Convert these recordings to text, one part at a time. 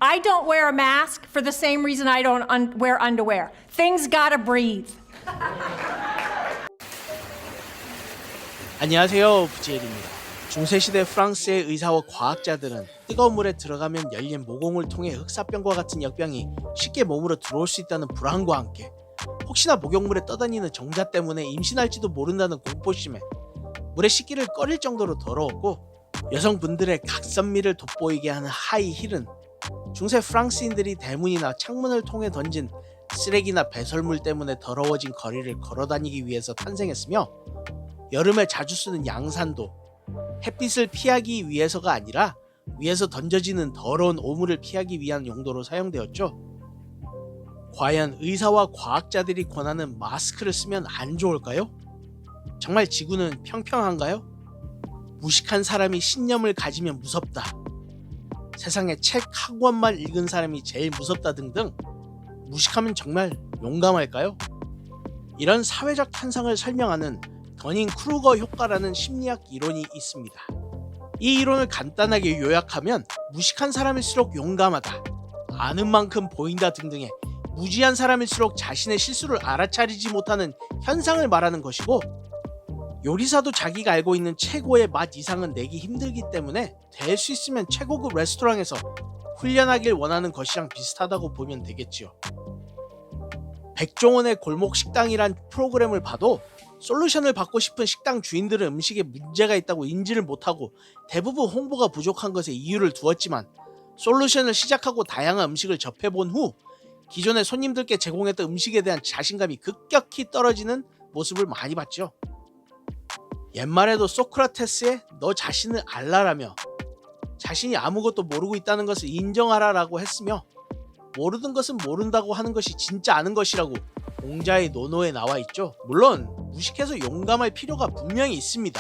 I don't wear a mask for the same reason I don't wear underwear. Things gotta breathe. 안녕하세요, 부지엘입니다. 중세시대 프랑스의 의사와 과학자들은 뜨거운 물에 들어가면 열린 모공을 통해 흑사병과 같은 역병이 쉽게 몸으로 들어올 수 있다는 불안과 함께 혹시나 목욕물에 떠다니는 정자 때문에 임신할지도 모른다는 공포심에 물에 씻기를 꺼릴 정도로 더러웠고, 여성분들의 각선미를 돋보이게 하는 하이힐은 중세 프랑스인들이 대문이나 창문을 통해 던진 쓰레기나 배설물 때문에 더러워진 거리를 걸어다니기 위해서 탄생했으며, 여름에 자주 쓰는 양산도 햇빛을 피하기 위해서가 아니라 위에서 던져지는 더러운 오물을 피하기 위한 용도로 사용되었죠. 과연 의사와 과학자들이 권하는 마스크를 쓰면 안 좋을까요? 정말 지구는 평평한가요? 무식한 사람이 신념을 가지면 무섭다. 세상에 책 한 권만 읽은 사람이 제일 무섭다 등등, 무식하면 정말 용감할까요? 이런 사회적 현상을 설명하는 더닝 크루거 효과라는 심리학 이론이 있습니다. 이 이론을 간단하게 요약하면 무식한 사람일수록 용감하다, 아는 만큼 보인다 등등의 무지한 사람일수록 자신의 실수를 알아차리지 못하는 현상을 말하는 것이고, 요리사도 자기가 알고 있는 최고의 맛 이상은 내기 힘들기 때문에 될 수 있으면 최고급 레스토랑에서 훈련하길 원하는 것이랑 비슷하다고 보면 되겠지요. 백종원의 골목 식당이란 프로그램을 봐도 솔루션을 받고 싶은 식당 주인들은 음식에 문제가 있다고 인지를 못하고 대부분 홍보가 부족한 것에 이유를 두었지만, 솔루션을 시작하고 다양한 음식을 접해본 후 기존의 손님들께 제공했던 음식에 대한 자신감이 급격히 떨어지는 모습을 많이 봤죠. 옛말에도 소크라테스의 너 자신을 알라라며 자신이 아무것도 모르고 있다는 것을 인정하라 라고 했으며, 모르는 것은 모른다고 하는 것이 진짜 아는 것이라고 공자의 논어에 나와 있죠. 물론 무식해서 용감할 필요가 분명히 있습니다.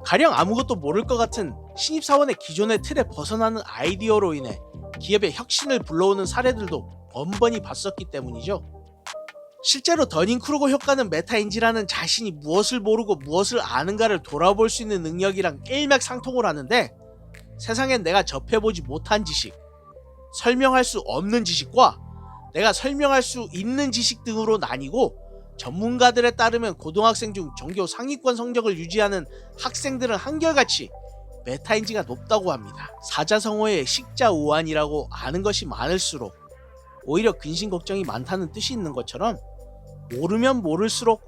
가령 아무것도 모를 것 같은 신입사원의 기존의 틀에 벗어나는 아이디어로 인해 기업의 혁신을 불러오는 사례들도 번번이 봤었기 때문이죠. 실제로 더닝 크루거 효과는 메타인지라는 자신이 무엇을 모르고 무엇을 아는가를 돌아볼 수 있는 능력이랑 일맥상통을 하는데, 세상엔 내가 접해보지 못한 지식, 설명할 수 없는 지식과 내가 설명할 수 있는 지식 등으로 나뉘고, 전문가들에 따르면 고등학생 중 전교 상위권 성적을 유지하는 학생들은 한결같이 메타인지가 높다고 합니다. 사자성어의 식자우환이라고 아는 것이 많을수록 오히려 근심 걱정이 많다는 뜻이 있는 것처럼, 모르면 모를수록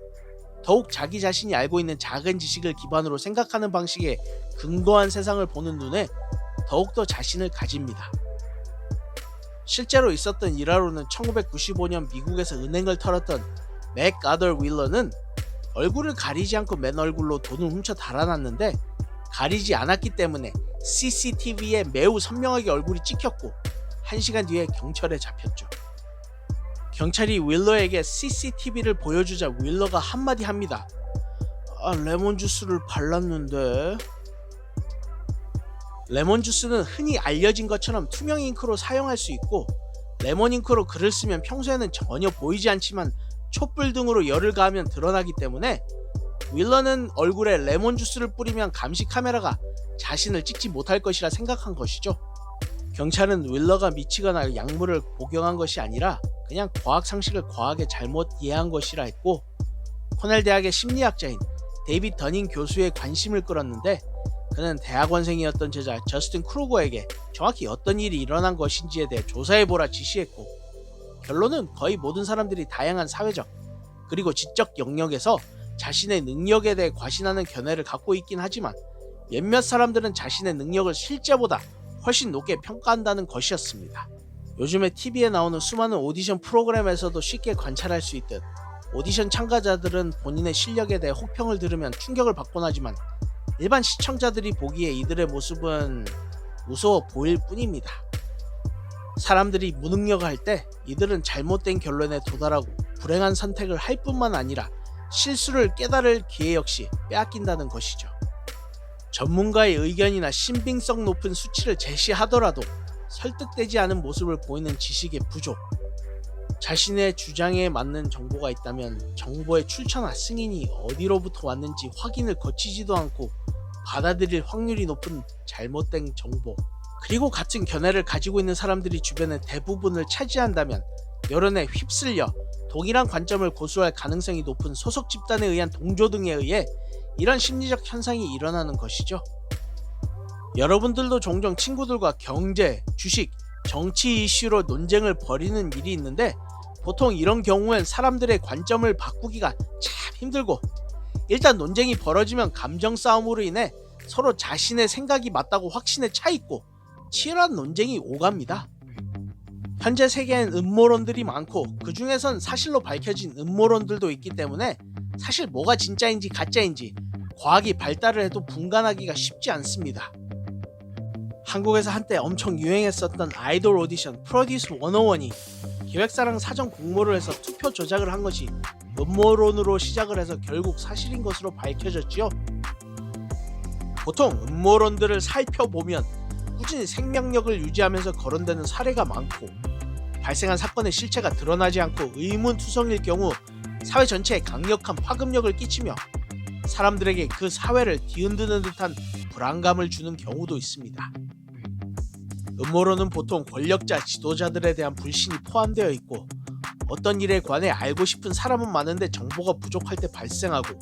더욱 자기 자신이 알고 있는 작은 지식을 기반으로 생각하는 방식에 근거한 세상을 보는 눈에 더욱더 자신을 가집니다. 실제로 있었던 일화로는 1995년 미국에서 은행을 털었던 맥아더 윌러는 얼굴을 가리지 않고 맨 얼굴로 돈을 훔쳐 달아났는데, 가리지 않았기 때문에 CCTV에 매우 선명하게 얼굴이 찍혔고 1시간 뒤에 경찰에 잡혔죠. 경찰이 윌러에게 CCTV를 보여주자 윌러가 한마디 합니다. 레몬 주스를 발랐는데. 레몬 주스는 흔히 알려진 것처럼 투명 잉크로 사용할 수 있고, 레몬 잉크로 글을 쓰면 평소에는 전혀 보이지 않지만 촛불 등으로 열을 가하면 드러나기 때문에 윌러는 얼굴에 레몬 주스를 뿌리면 감시 카메라가 자신을 찍지 못할 것이라 생각한 것이죠. 경찰은 윌러가 미치거나 약물을 복용한 것이 아니라 그냥 과학 상식을 과하게 잘못 이해한 것이라 했고, 코넬 대학의 심리학자인 데이빗 더닝 교수의 관심을 끌었는데, 그는 대학원생이었던 제자 저스틴 크루거에게 정확히 어떤 일이 일어난 것인지에 대해 조사해보라 지시했고, 결론은 거의 모든 사람들이 다양한 사회적 그리고 지적 영역에서 자신의 능력에 대해 과신하는 견해를 갖고 있긴 하지만, 몇몇 사람들은 자신의 능력을 실제보다 훨씬 높게 평가한다는 것이었습니다. 요즘에 TV에 나오는 수많은 오디션 프로그램에서도 쉽게 관찰할 수 있듯, 오디션 참가자들은 본인의 실력에 대해 혹평을 들으면 충격을 받곤 하지만, 일반 시청자들이 보기에 이들의 모습은 무서워 보일 뿐입니다. 사람들이 무능력할 때 이들은 잘못된 결론에 도달하고 불행한 선택을 할 뿐만 아니라 실수를 깨달을 기회 역시 빼앗긴다는 것이죠. 전문가의 의견이나 신빙성 높은 수치를 제시하더라도 설득되지 않은 모습을 보이는 지식의 부족, 자신의 주장에 맞는 정보가 있다면 정보의 출처나 승인이 어디로부터 왔는지 확인을 거치지도 않고 받아들일 확률이 높은 잘못된 정보, 그리고 같은 견해를 가지고 있는 사람들이 주변의 대부분을 차지한다면 여론에 휩쓸려 동일한 관점을 고수할 가능성이 높은 소속 집단에 의한 동조 등에 의해 이런 심리적 현상이 일어나는 것이죠. 여러분들도 종종 친구들과 경제, 주식, 정치 이슈로 논쟁을 벌이는 일이 있는데 보통 이런 경우엔 사람들의 관점을 바꾸기가 참 힘들고 일단 논쟁이 벌어지면 감정 싸움으로 인해 서로 자신의 생각이 맞다고 확신에 차 있고 치열한 논쟁이 오갑니다. 현재 세계엔 음모론들이 많고 그 중에선 사실로 밝혀진 음모론들도 있기 때문에 사실 뭐가 진짜인지 가짜인지 과학이 발달을 해도 분간하기가 쉽지 않습니다. 한국에서 한때 엄청 유행했었던 아이돌 오디션 프로듀스 101이 기획사랑 사전 공모를 해서 투표 조작을 한 것이 음모론으로 시작을 해서 결국 사실인 것으로 밝혀졌지요. 보통 음모론들을 살펴보면 꾸준히 생명력을 유지하면서 거론되는 사례가 많고 발생한 사건의 실체가 드러나지 않고 의문투성일 경우 사회 전체에 강력한 파급력을 끼치며 사람들에게 그 사회를 뒤흔드는 듯한 불안감을 주는 경우도 있습니다. 음모론은 보통 권력자, 지도자들에 대한 불신이 포함되어 있고 어떤 일에 관해 알고 싶은 사람은 많은데 정보가 부족할 때 발생하고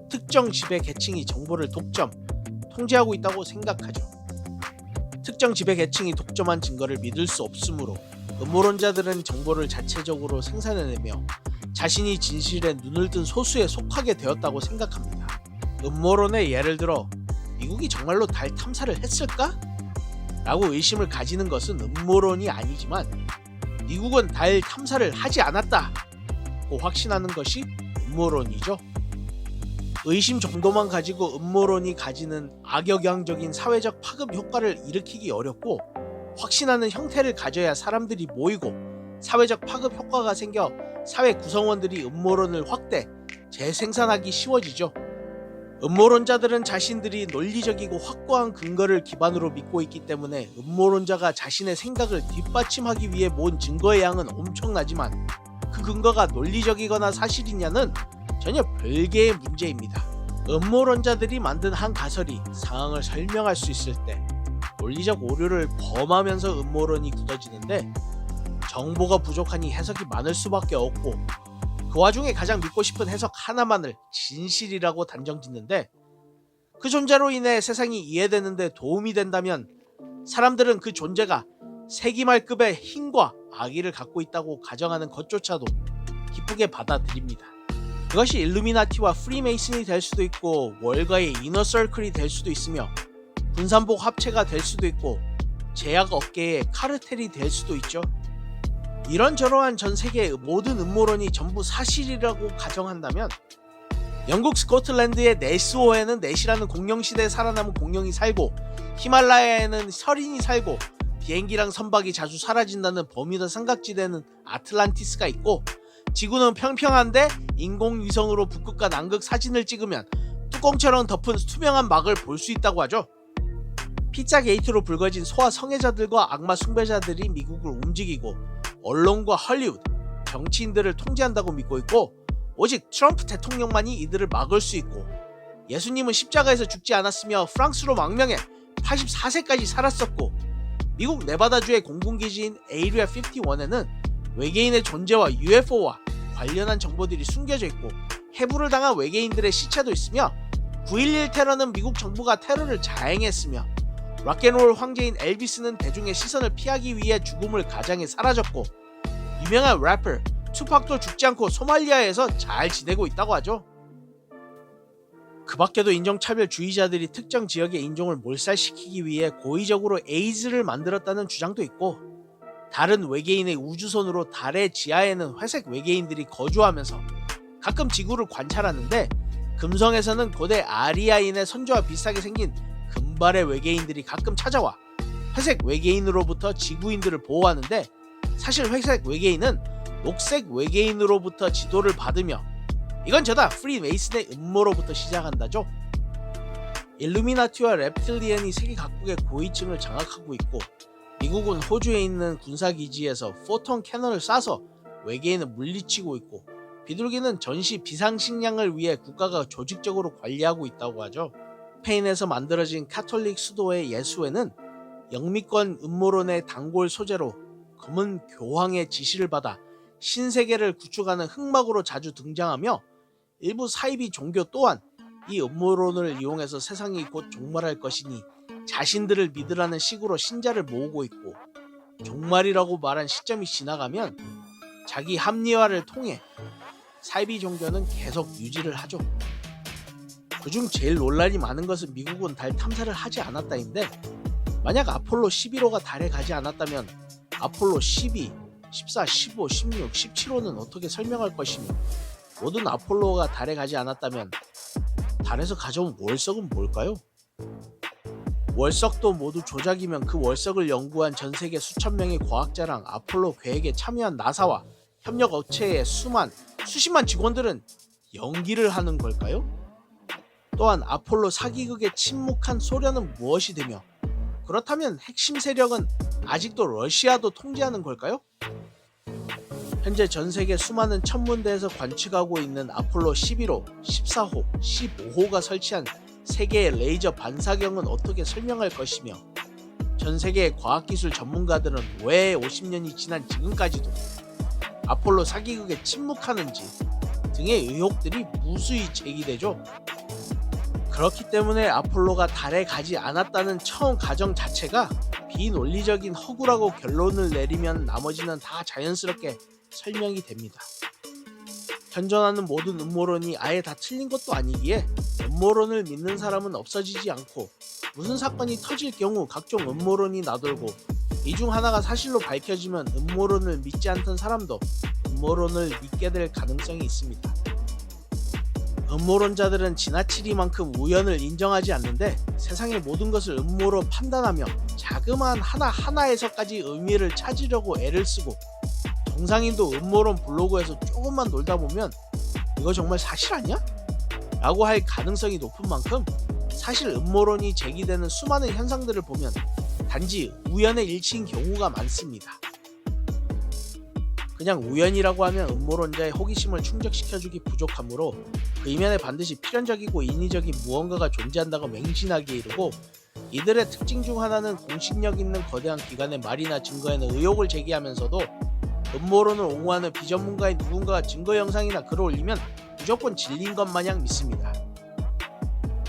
특정 지배 계층이 정보를 통제하고 있다고 생각하죠. 특정 지배 계층이 독점한 증거를 믿을 수 없으므로 음모론자들은 정보를 자체적으로 생산해내며 자신이 진실에 눈을 뜬 소수에 속하게 되었다고 생각합니다. 음모론의 예를 들어 미국이 정말로 달 탐사를 했을까? 라고 의심을 가지는 것은 음모론이 아니지만 미국은 달 탐사를 하지 않았다고 확신하는 것이 음모론이죠. 의심 정도만 가지고 음모론이 가지는 악영향적인 사회적 파급 효과를 일으키기 어렵고 확신하는 형태를 가져야 사람들이 모이고 사회적 파급 효과가 생겨 사회 구성원들이 음모론을 확대, 재생산하기 쉬워지죠. 음모론자들은 자신들이 논리적이고 확고한 근거를 기반으로 믿고 있기 때문에 음모론자가 자신의 생각을 뒷받침하기 위해 모은 증거의 양은 엄청나지만 그 근거가 논리적이거나 사실이냐는 전혀 별개의 문제입니다. 음모론자들이 만든 한 가설이 상황을 설명할 수 있을 때 논리적 오류를 범하면서 음모론이 굳어지는데 정보가 부족하니 해석이 많을 수밖에 없고 그 와중에 가장 믿고 싶은 해석 하나만을 진실이라고 단정짓는데 그 존재로 인해 세상이 이해되는데 도움이 된다면 사람들은 그 존재가 세기말급의 힘과 악의를 갖고 있다고 가정하는 것조차도 기쁘게 받아들입니다. 그것이 일루미나티와 프리메이슨이 될 수도 있고 월가의 이너서클이 될 수도 있으며 분산복 합체가 될 수도 있고 제약 업계의 카르텔이 될 수도 있죠. 이런저러한 전 세계의 모든 음모론이 전부 사실이라고 가정한다면 영국 스코틀랜드의 네스호에는 넷이라는 공룡시대에 살아남은 공룡이 살고 히말라야에는 설인이 살고 비행기랑 선박이 자주 사라진다는 버뮤다 삼각지대는 아틀란티스가 있고 지구는 평평한데 인공위성으로 북극과 남극 사진을 찍으면 뚜껑처럼 덮은 투명한 막을 볼 수 있다고 하죠. 피자 게이트로 불거진 소아 성애자들과 악마 숭배자들이 미국을 움직이고 언론과 헐리우드, 정치인들을 통제한다고 믿고 있고 오직 트럼프 대통령만이 이들을 막을 수 있고 예수님은 십자가에서 죽지 않았으며 프랑스로 망명해 84세까지 살았었고 미국 네바다주의 공군기지인 에이리아 51에는 외계인의 존재와 UFO와 관련한 정보들이 숨겨져 있고 해부를 당한 외계인들의 시체도 있으며 9.11 테러는 미국 정부가 테러를 자행했으며 락앤롤 황제인 엘비스는 대중의 시선을 피하기 위해 죽음을 가장해 사라졌고 유명한 래퍼 투팍도 죽지 않고 소말리아에서 잘 지내고 있다고 하죠. 그 밖에도 인종차별주의자들이 특정 지역의 인종을 몰살시키기 위해 고의적으로 에이즈를 만들었다는 주장도 있고 다른 외계인의 우주선으로 달의 지하에는 회색 외계인들이 거주하면서 가끔 지구를 관찰하는데 금성에서는 고대 아리아인의 선조와 비슷하게 생긴 금발의 외계인들이 가끔 찾아와 회색 외계인으로부터 지구인들을 보호하는데 사실 회색 외계인은 녹색 외계인으로부터 지도를 받으며 이건 저다 프리메이슨의 음모로부터 시작한다죠. 일루미나티와 reptilian이 세계 각국의 고위층을 장악하고 있고 미국은 호주에 있는 군사기지에서 포톤 캐논을 쏴서 외계인을 물리치고 있고 비둘기는 전시 비상식량을 위해 국가가 조직적으로 관리하고 있다고 하죠. 스페인에서 만들어진 카톨릭 수도의 예수회는 영미권 음모론의 단골 소재로 검은 교황의 지시를 받아 신세계를 구축하는 흑막으로 자주 등장하며 일부 사이비 종교 또한 이 음모론을 이용해서 세상이 곧 종말할 것이니 자신들을 믿으라는 식으로 신자를 모으고 있고, 종말이라고 말한 시점이 지나가면 자기 합리화를 통해 사이비 종교는 계속 유지를 하죠. 그중 제일 논란이 많은 것은 미국은 달 탐사를 하지 않았다인데, 만약 아폴로 11호가 달에 가지 않았다면 아폴로 12, 14, 15, 16, 17호는 어떻게 설명할 것이며, 모든 아폴로가 달에 가지 않았다면 달에서 가져온 월석은 뭘까요? 월석도 모두 조작이면 그 월석을 연구한 전 세계 수천 명의 과학자랑 아폴로 계획에 참여한 나사와 협력 업체의 수십만 직원들은 연기를 하는 걸까요? 또한 아폴로 사기극에 침묵한 소련은 무엇이 되며, 그렇다면 핵심 세력은 아직도 러시아도 통제하는 걸까요? 현재 전 세계 수많은 천문대에서 관측하고 있는 아폴로 11호, 14호, 15호가 설치한 세계의 레이저 반사경은 어떻게 설명할 것이며, 전 세계의 과학기술 전문가들은 왜 50년이 지난 지금까지도 아폴로 사기극에 침묵하는지 등의 의혹들이 무수히 제기되죠. 그렇기 때문에 아폴로가 달에 가지 않았다는 처음 가정 자체가 비논리적인 허구라고 결론을 내리면 나머지는 다 자연스럽게 설명이 됩니다. 현존하는 모든 음모론이 아예 다 틀린 것도 아니기에 음모론을 믿는 사람은 없어지지 않고, 무슨 사건이 터질 경우 각종 음모론이 나돌고 이 중 하나가 사실로 밝혀지면 음모론을 믿지 않던 사람도 음모론을 믿게 될 가능성이 있습니다. 음모론자들은 지나치리만큼 우연을 인정하지 않는데, 세상의 모든 것을 음모로 판단하며 자그마한 하나하나에서까지 의미를 찾으려고 애를 쓰고, 정상인도 음모론 블로그에서 조금만 놀다 보면 이거 정말 사실 아니야? 라고 할 가능성이 높은 만큼, 사실 음모론이 제기되는 수많은 현상들을 보면 단지 우연의 일치인 경우가 많습니다. 그냥 우연이라고 하면 음모론자의 호기심을 충족시켜주기 부족하므로 그 이면에 반드시 필연적이고 인위적인 무언가가 존재한다고 맹신하기에 이르고, 이들의 특징 중 하나는 공신력 있는 거대한 기관의 말이나 증거에는 의혹을 제기하면서도 음모론을 옹호하는 비전문가인 누군가가 증거 영상이나 글을 올리면 무조건 진리인 것 마냥 믿습니다.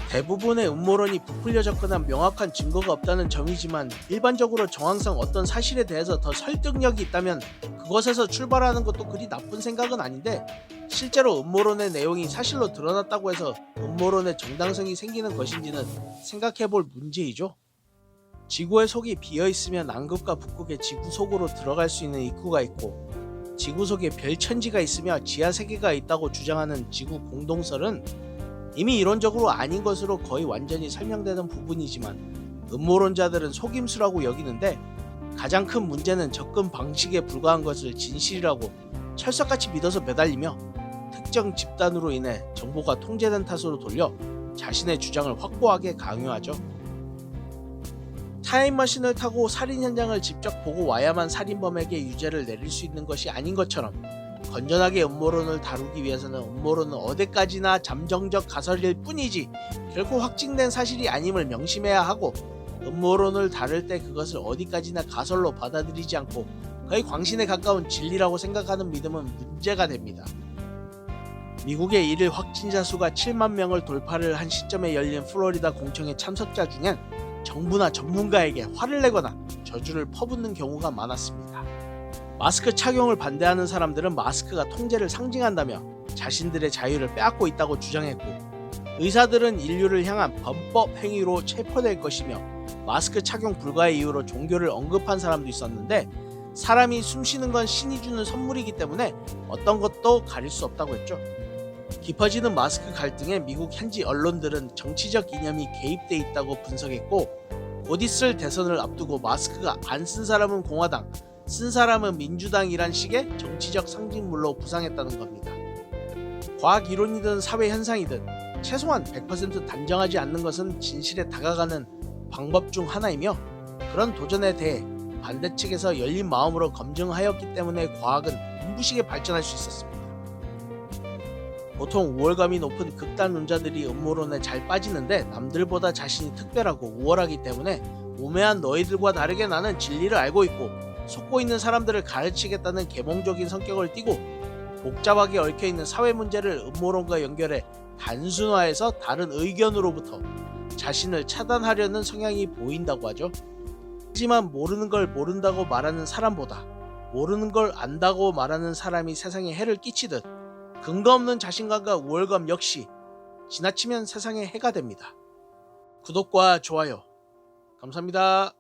대부분의 음모론이 부풀려 접근한 명확한 증거가 없다는 점이지만, 일반적으로 정황상 어떤 사실에 대해서 더 설득력이 있다면 그것에서 출발하는 것도 그리 나쁜 생각은 아닌데, 실제로 음모론의 내용이 사실로 드러났다고 해서 음모론의 정당성이 생기는 것인지는 생각해볼 문제이죠. 지구의 속이 비어있으면 남극과 북극의 지구 속으로 들어갈 수 있는 입구가 있고, 지구 속에 별천지가 있으며 지하세계가 있다고 주장하는 지구 공동설은 이미 이론적으로 아닌 것으로 거의 완전히 설명되는 부분이지만, 음모론자들은 속임수라고 여기는데, 가장 큰 문제는 접근 방식에 불과한 것을 진실이라고 철석같이 믿어서 매달리며 특정 집단으로 인해 정보가 통제된 탓으로 돌려 자신의 주장을 확고하게 강요하죠. 타임머신을 타고 살인 현장을 직접 보고 와야만 살인범에게 유죄를 내릴 수 있는 것이 아닌 것처럼, 건전하게 음모론을 다루기 위해서는 음모론은 어디까지나 잠정적 가설일 뿐이지 결코 확증된 사실이 아님을 명심해야 하고, 음모론을 다룰 때 그것을 어디까지나 가설로 받아들이지 않고 거의 광신에 가까운 진리라고 생각하는 믿음은 문제가 됩니다. 미국의 일일 확진자 수가 7만 명을 돌파를 한 시점에 열린 플로리다 공청회 참석자 중엔 정부나 전문가에게 화를 내거나 저주를 퍼붓는 경우가 많았습니다. 마스크 착용을 반대하는 사람들은 마스크가 통제를 상징한다며 자신들의 자유를 빼앗고 있다고 주장했고, 의사들은 인류를 향한 범법 행위로 체포될 것이며 마스크 착용 불가의 이유로 종교를 언급한 사람도 있었는데, 사람이 숨쉬는 건 신이 주는 선물이기 때문에 어떤 것도 가릴 수 없다고 했죠. 깊어지는 마스크 갈등에 미국 현지 언론들은 정치적 이념이 개입돼 있다고 분석했고, 곧 있을 대선을 앞두고 마스크가 안 쓴 사람은 공화당, 쓴 사람은 민주당이란 식의 정치적 상징물로 부상했다는 겁니다. 과학 이론이든 사회 현상이든 최소한 100% 단정하지 않는 것은 진실에 다가가는 방법 중 하나이며, 그런 도전에 대해 반대 측에서 열린 마음으로 검증하였기 때문에 과학은 눈부시게 발전할 수 있었습니다. 보통 우월감이 높은 극단론자들이 음모론에 잘 빠지는데, 남들보다 자신이 특별하고 우월하기 때문에 오매한 너희들과 다르게 나는 진리를 알고 있고 속고 있는 사람들을 가르치겠다는 계몽적인 성격을 띠고 복잡하게 얽혀있는 사회 문제를 음모론과 연결해 단순화해서 다른 의견으로부터 자신을 차단하려는 성향이 보인다고 하죠. 하지만 모르는 걸 모른다고 말하는 사람보다 모르는 걸 안다고 말하는 사람이 세상에 해를 끼치듯 근거 없는 자신감과 우월감 역시 지나치면 세상에 해가 됩니다. 구독과 좋아요 감사합니다.